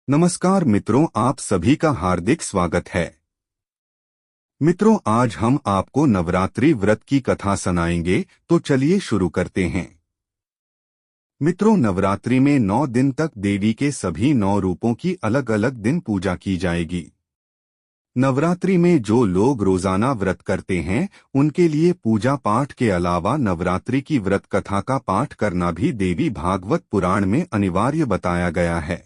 नमस्कार मित्रों, आप सभी का हार्दिक स्वागत है। मित्रों, आज हम आपको नवरात्रि व्रत की कथा सुनाएंगे, तो चलिए शुरू करते हैं। मित्रों, नवरात्रि में 9 दिन तक देवी के सभी 9 रूपों की अलग अलग दिन पूजा की जाएगी। नवरात्रि में जो लोग रोजाना व्रत करते हैं, उनके लिए पूजा पाठ के अलावा नवरात्रि की व्रत कथा का पाठ करना भी देवी भागवत पुराण में अनिवार्य बताया गया है।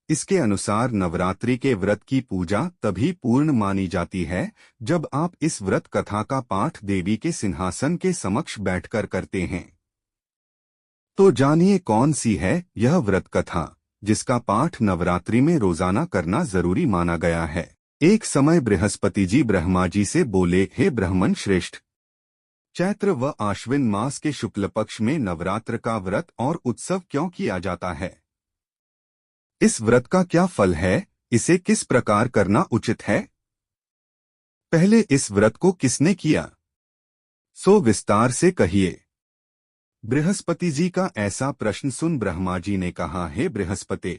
इसके अनुसार नवरात्रि के व्रत की पूजा तभी पूर्ण मानी जाती है जब आप इस व्रत कथा का पाठ देवी के सिंहासन के समक्ष बैठकर करते हैं। तो जानिए कौन सी है यह व्रत कथा, जिसका पाठ नवरात्रि में रोजाना करना जरूरी माना गया है। एक समय बृहस्पति जी ब्रह्मा जी से बोले, हे ब्राह्मण श्रेष्ठ, चैत्र व आश्विन मास के शुक्ल पक्ष में नवरात्र का व्रत और उत्सव क्यों किया जाता है? इस व्रत का क्या फल है? इसे किस प्रकार करना उचित है? पहले इस व्रत को किसने किया, सो विस्तार से कहिए। बृहस्पति जी का ऐसा प्रश्न सुन ब्रह्मा जी ने कहा, हे बृहस्पति,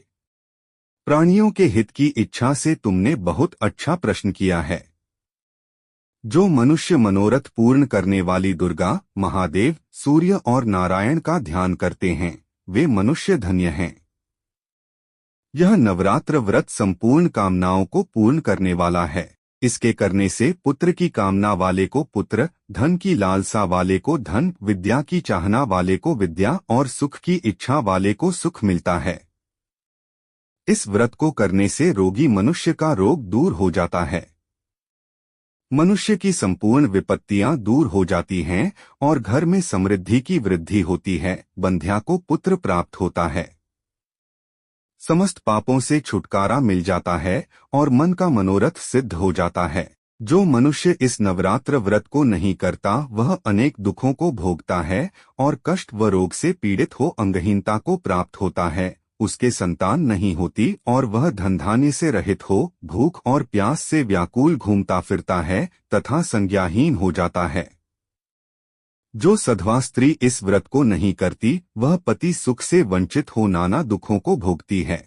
प्राणियों के हित की इच्छा से तुमने बहुत अच्छा प्रश्न किया है। जो मनुष्य मनोरथ पूर्ण करने वाली दुर्गा, महादेव, सूर्य और नारायण का ध्यान करते हैं, वे मनुष्य धन्य हैं। यह नवरात्र व्रत संपूर्ण कामनाओं को पूर्ण करने वाला है। इसके करने से पुत्र की कामना वाले को पुत्र, धन की लालसा वाले को धन, विद्या की चाहना वाले को विद्या और सुख की इच्छा वाले को सुख मिलता है। इस व्रत को करने से रोगी मनुष्य का रोग दूर हो जाता है, मनुष्य की संपूर्ण विपत्तियां दूर हो जाती हैं और घर में समृद्धि की वृद्धि होती है। बंध्या को पुत्र प्राप्त होता है, समस्त पापों से छुटकारा मिल जाता है और मन का मनोरथ सिद्ध हो जाता है। जो मनुष्य इस नवरात्र व्रत को नहीं करता, वह अनेक दुखों को भोगता है और कष्ट व रोग से पीड़ित हो अंगहीनता को प्राप्त होता है। उसके संतान नहीं होती और वह धन धान्य से रहित हो भूख और प्यास से व्याकुल घूमता फिरता है तथा संज्ञाहीन हो जाता है। जो सधवा स्त्री इस व्रत को नहीं करती, वह पति सुख से वंचित हो नाना दुखों को भोगती है।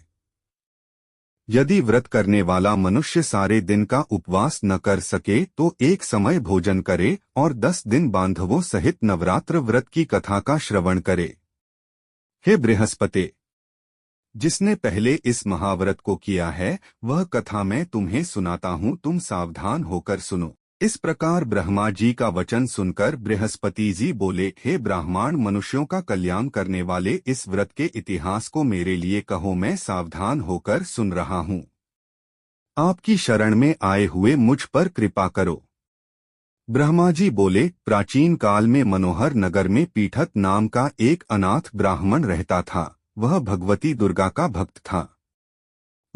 यदि व्रत करने वाला मनुष्य सारे दिन का उपवास न कर सके तो एक समय भोजन करे और 10 दिन बांधवों सहित नवरात्र व्रत की कथा का श्रवण करे। हे बृहस्पति, जिसने पहले इस महाव्रत को किया है, वह कथा मैं तुम्हें सुनाता हूँ, तुम सावधान होकर सुनो। इस प्रकार ब्रह्मा जी का वचन सुनकर बृहस्पति जी बोले, हे ब्राह्मण, मनुष्यों का कल्याण करने वाले इस व्रत के इतिहास को मेरे लिए कहो, मैं सावधान होकर सुन रहा हूँ। आपकी शरण में आए हुए मुझ पर कृपा करो। ब्रह्मा जी बोले, प्राचीन काल में मनोहर नगर में पीठत नाम का एक अनाथ ब्राह्मण रहता था। वह भगवती दुर्गा का भक्त था।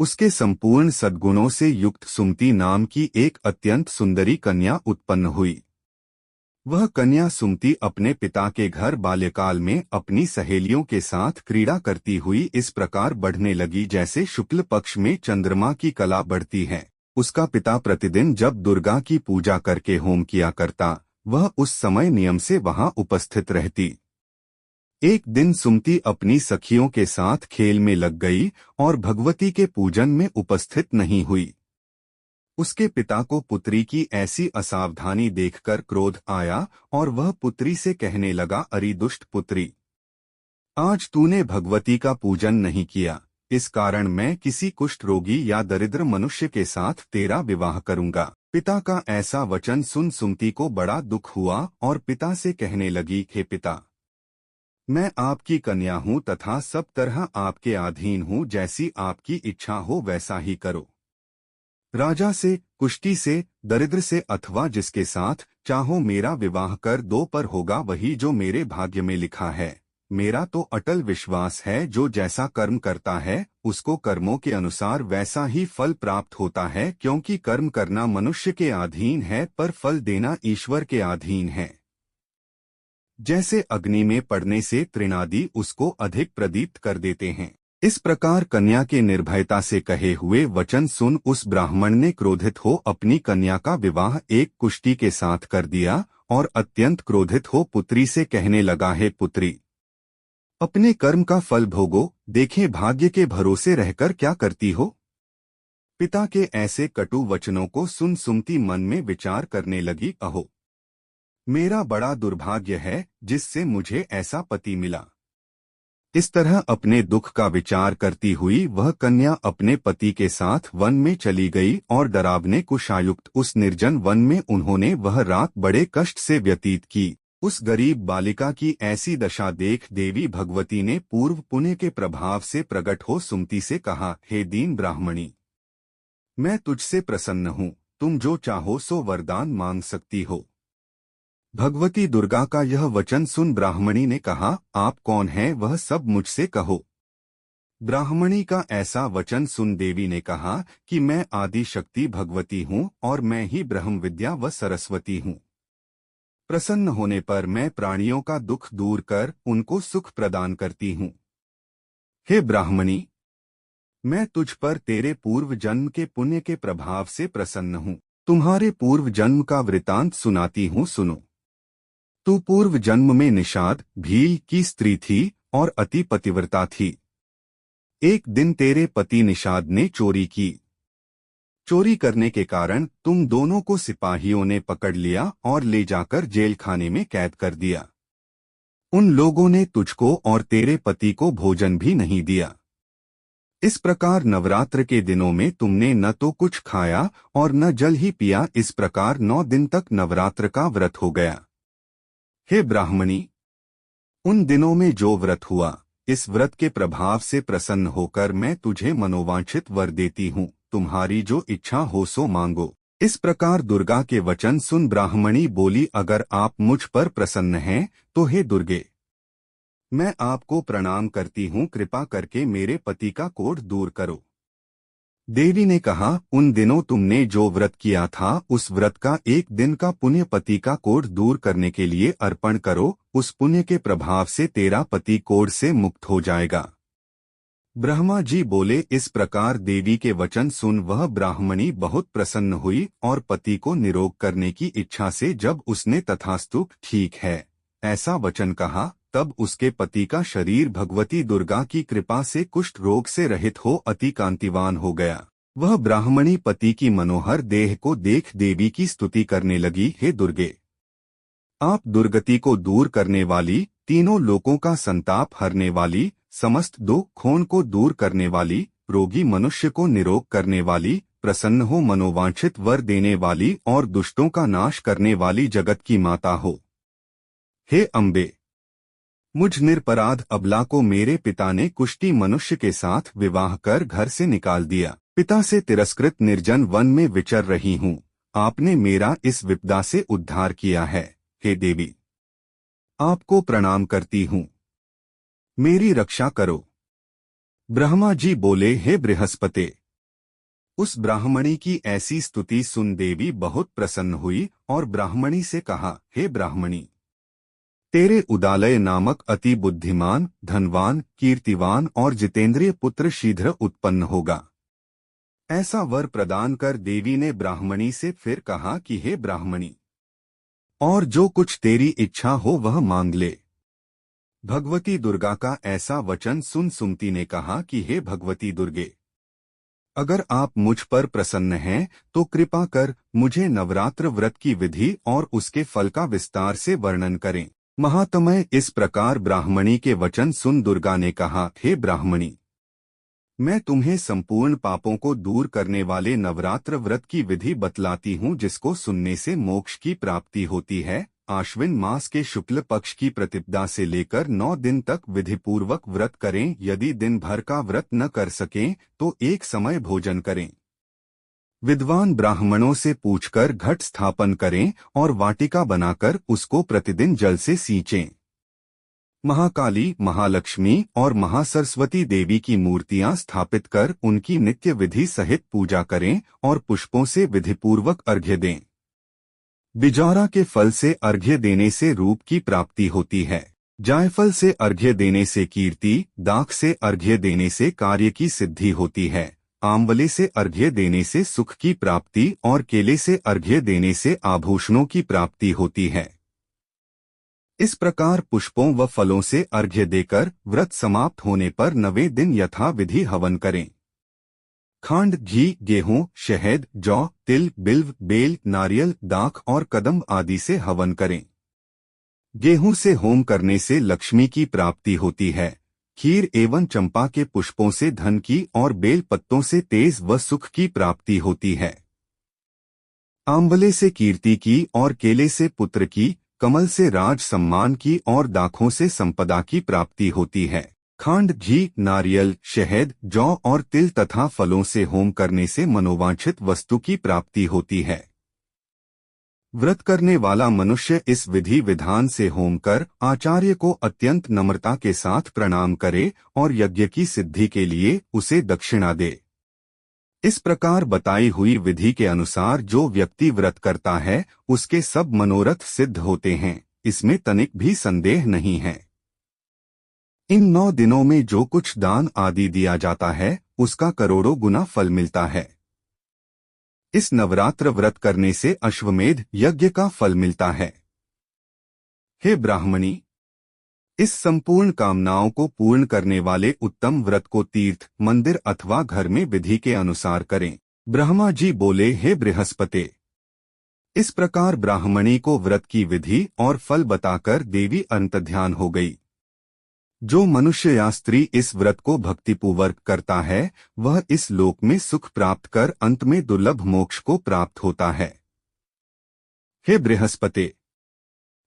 उसके संपूर्ण सद्गुणों से युक्त सुमति नाम की एक अत्यंत सुंदरी कन्या उत्पन्न हुई। वह कन्या सुमति अपने पिता के घर बाल्यकाल में अपनी सहेलियों के साथ क्रीड़ा करती हुई इस प्रकार बढ़ने लगी जैसे शुक्ल पक्ष में चंद्रमा की कला बढ़ती है। उसका पिता प्रतिदिन जब दुर्गा की पूजा करके होम किया करता, वह उस समय नियम से वहां उपस्थित रहती। एक दिन सुमति अपनी सखियों के साथ खेल में लग गई और भगवती के पूजन में उपस्थित नहीं हुई। उसके पिता को पुत्री की ऐसी असावधानी देखकर क्रोध आया और वह पुत्री से कहने लगा, अरे दुष्ट पुत्री, आज तूने भगवती का पूजन नहीं किया, इस कारण मैं किसी कुष्ठ रोगी या दरिद्र मनुष्य के साथ तेरा विवाह करूंगा। पिता का ऐसा वचन सुन सुमति को बड़ा दुख हुआ और पिता से कहने लगी, हे पिता, मैं आपकी कन्या हूँ तथा सब तरह आपके अधीन हूँ, जैसी आपकी इच्छा हो वैसा ही करो। राजा से, कुष्ठी से, दरिद्र से अथवा जिसके साथ चाहो मेरा विवाह कर दो, पर होगा वही जो मेरे भाग्य में लिखा है। मेरा तो अटल विश्वास है, जो जैसा कर्म करता है उसको कर्मों के अनुसार वैसा ही फल प्राप्त होता है, क्योंकि कर्म करना मनुष्य के अधीन है पर फल देना ईश्वर के अधीन है। जैसे अग्नि में पड़ने से तृणादि उसको अधिक प्रदीप्त कर देते हैं। इस प्रकार कन्या के निर्भयता से कहे हुए वचन सुन उस ब्राह्मण ने क्रोधित हो अपनी कन्या का विवाह एक कुष्ठी के साथ कर दिया और अत्यंत क्रोधित हो पुत्री से कहने लगा, हे पुत्री, अपने कर्म का फल भोगो, देखें भाग्य के भरोसे रहकर क्या करती हो। पिता के ऐसे कटु वचनों को सुन सुमति मन में विचार करने लगी। अहो, मेरा बड़ा दुर्भाग्य है जिससे मुझे ऐसा पति मिला। इस तरह अपने दुख का विचार करती हुई वह कन्या अपने पति के साथ वन में चली गई और डरावने कुशायुक्त उस निर्जन वन में उन्होंने वह रात बड़े कष्ट से व्यतीत की। उस गरीब बालिका की ऐसी दशा देख देवी भगवती ने पूर्व पुण्य के प्रभाव से प्रकट हो सुमति से कहा, हे दीन ब्राह्मणी, मैं तुझसे प्रसन्न हूँ, तुम जो चाहो सो वरदान मांग सकती हो। भगवती दुर्गा का यह वचन सुन ब्राह्मणी ने कहा, आप कौन हैं वह सब मुझसे कहो। ब्राह्मणी का ऐसा वचन सुन देवी ने कहा कि मैं आदि शक्ति भगवती हूँ और मैं ही ब्रह्म विद्या व सरस्वती हूँ। प्रसन्न होने पर मैं प्राणियों का दुख दूर कर उनको सुख प्रदान करती हूँ। हे ब्राह्मणी, मैं तुझ पर तेरे पूर्व जन्म के पुण्य के प्रभाव से प्रसन्न हूँ। तुम्हारे पूर्व जन्म का वृतांत सुनाती हूँ, सुनो। तू पूर्व जन्म में निषाद भील की स्त्री थी और अति पतिव्रता थी। एक दिन तेरे पति निषाद ने चोरी की। चोरी करने के कारण तुम दोनों को सिपाहियों ने पकड़ लिया और ले जाकर जेल खाने में कैद कर दिया। उन लोगों ने तुझको और तेरे पति को भोजन भी नहीं दिया। इस प्रकार नवरात्र के दिनों में तुमने न तो कुछ खाया और न जल ही पिया। इस प्रकार 9 दिन तक नवरात्र का व्रत हो गया। हे ब्राह्मणी, उन दिनों में जो व्रत हुआ, इस व्रत के प्रभाव से प्रसन्न होकर मैं तुझे मनोवांछित वर देती हूँ। तुम्हारी जो इच्छा हो सो मांगो। इस प्रकार दुर्गा के वचन सुन ब्राह्मणी बोली, अगर आप मुझ पर प्रसन्न हैं तो हे दुर्गे, मैं आपको प्रणाम करती हूँ, कृपा करके मेरे पति का कोढ़ दूर करो। देवी ने कहा, उन दिनों तुमने जो व्रत किया था उस व्रत का एक दिन का पुण्य पति का कोढ़ दूर करने के लिए अर्पण करो। उस पुण्य के प्रभाव से तेरा पति कोढ़ से मुक्त हो जाएगा। ब्रह्मा जी बोले। इस प्रकार देवी के वचन सुन वह ब्राह्मणी बहुत प्रसन्न हुई और पति को निरोग करने की इच्छा से जब उसने तथास्तु ठीक है ऐसा वचन कहा, तब उसके पति का शरीर भगवती दुर्गा की कृपा से कुष्ठ रोग से रहित हो अति कांतिवान हो गया। वह ब्राह्मणी पति की मनोहर देह को देख देवी की स्तुति करने लगी, हे दुर्गे, आप दुर्गति को दूर करने वाली, तीनों लोकों का संताप हरने वाली, समस्त दुखों को दूर करने वाली, रोगी मनुष्य को निरोग करने वाली, प्रसन्न हो मनोवांछित वर देने वाली और दुष्टों का नाश करने वाली जगत की माता हो। हे अम्बे, मुझ निरपराध अबला को मेरे पिता ने कुष्ठी मनुष्य के साथ विवाह कर घर से निकाल दिया। पिता से तिरस्कृत निर्जन वन में विचर रही हूँ। आपने मेरा इस विपदा से उद्धार किया है। हे देवी, आपको प्रणाम करती हूँ, मेरी रक्षा करो। ब्रह्मा जी बोले, हे बृहस्पति। उस ब्राह्मणी की ऐसी स्तुति सुन देवी बहुत प्रसन्न हुई और ब्राह्मणी से कहा, हे ब्राह्मणी, तेरे उदालय नामक अति बुद्धिमान, धनवान, कीर्तिवान और जितेंद्रिय पुत्र शीघ्र उत्पन्न होगा। ऐसा वर प्रदान कर देवी ने ब्राह्मणी से फिर कहा कि हे ब्राह्मणी, और जो कुछ तेरी इच्छा हो वह मांग ले। भगवती दुर्गा का ऐसा वचन सुन सुमति ने कहा कि हे भगवती दुर्गे, अगर आप मुझ पर प्रसन्न हैं तो कृपा कर मुझे नवरात्र व्रत की विधि और उसके फल का विस्तार से वर्णन करें। महात्मय, इस प्रकार ब्राह्मणी के वचन सुन दुर्गा ने कहा, हे ब्राह्मणी, मैं तुम्हें संपूर्ण पापों को दूर करने वाले नवरात्र व्रत की विधि बतलाती हूँ, जिसको सुनने से मोक्ष की प्राप्ति होती है। आश्विन मास के शुक्ल पक्ष की प्रतिपदा से लेकर 9 दिन तक विधिपूर्वक व्रत करें। यदि दिन भर का व्रत न कर सकें तो एक समय भोजन करें। विद्वान ब्राह्मणों से पूछकर घट स्थापन करें और वाटिका बनाकर उसको प्रतिदिन जल से सींचें। महाकाली, महालक्ष्मी और महासरस्वती देवी की मूर्तियां स्थापित कर उनकी नित्य विधि सहित पूजा करें और पुष्पों से विधिपूर्वक अर्घ्य दें। बिजौरा के फल से अर्घ्य देने से रूप की प्राप्ति होती है। जायफल से अर्घ्य देने से कीर्ति, दाख से अर्घ्य देने से कार्य की सिद्धि होती है। आंवले से अर्घ्य देने से सुख की प्राप्ति और केले से अर्घ्य देने से आभूषणों की प्राप्ति होती है। इस प्रकार पुष्पों व फलों से अर्घ्य देकर व्रत समाप्त होने पर 9वें दिन यथाविधि हवन करें। खांड, घी, गेहूं, शहद, जौ, तिल, बिल्व, बेल, नारियल, दाख और कदम्ब आदि से हवन करें। गेहूं से होम करने से लक्ष्मी की प्राप्ति होती है। खीर एवं चंपा के पुष्पों से धन की और बेल पत्तों से तेज व सुख की प्राप्ति होती है। आंवले से कीर्ति की और केले से पुत्र की, कमल से राज सम्मान की और दाखों से संपदा की प्राप्ति होती है। खांड, घी, नारियल, शहद, जौ और तिल तथा फलों से होम करने से मनोवांछित वस्तु की प्राप्ति होती है। व्रत करने वाला मनुष्य इस विधि विधान से होम कर आचार्य को अत्यंत नम्रता के साथ प्रणाम करे और यज्ञ की सिद्धि के लिए उसे दक्षिणा दे। इस प्रकार बताई हुई विधि के अनुसार जो व्यक्ति व्रत करता है उसके सब मनोरथ सिद्ध होते हैं, इसमें तनिक भी संदेह नहीं है। इन 9 दिनों में जो कुछ दान आदि दिया जाता है उसका करोड़ों गुना फल मिलता है। इस नवरात्र व्रत करने से अश्वमेध यज्ञ का फल मिलता है। हे ब्राह्मणी, इस संपूर्ण कामनाओं को पूर्ण करने वाले उत्तम व्रत को तीर्थ, मंदिर अथवा घर में विधि के अनुसार करें। ब्रह्मा जी बोले, हे बृहस्पति। इस प्रकार ब्राह्मणी को व्रत की विधि और फल बताकर देवी अंतर्ध्यान हो गई। जो मनुष्य या स्त्री इस व्रत को भक्तिपूर्वक करता है वह इस लोक में सुख प्राप्त कर अंत में दुर्लभ मोक्ष को प्राप्त होता है। हे बृहस्पति,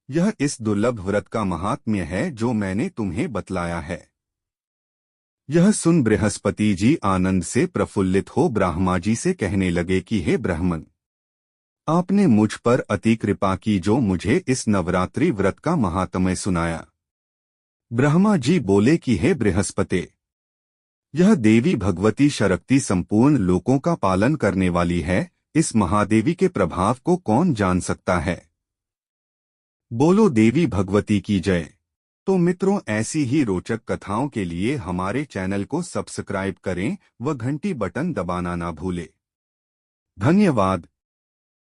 यह इस दुर्लभ व्रत का महात्म्य है जो मैंने तुम्हें बतलाया है। यह सुन बृहस्पति जी आनंद से प्रफुल्लित हो ब्रह्मा जी से कहने लगे कि हे ब्राह्मण, आपने मुझ पर अति कृपा की जो मुझे इस नवरात्रि व्रत का महात्म्य सुनाया। ब्रह्मा जी बोले कि हे बृहस्पति, यह देवी भगवती शक्ति संपूर्ण लोकों का पालन करने वाली है। इस महादेवी के प्रभाव को कौन जान सकता है। बोलो देवी भगवती की जय। तो मित्रों, ऐसी ही रोचक कथाओं के लिए हमारे चैनल को सब्सक्राइब करें व घंटी बटन दबाना ना भूलें। धन्यवाद।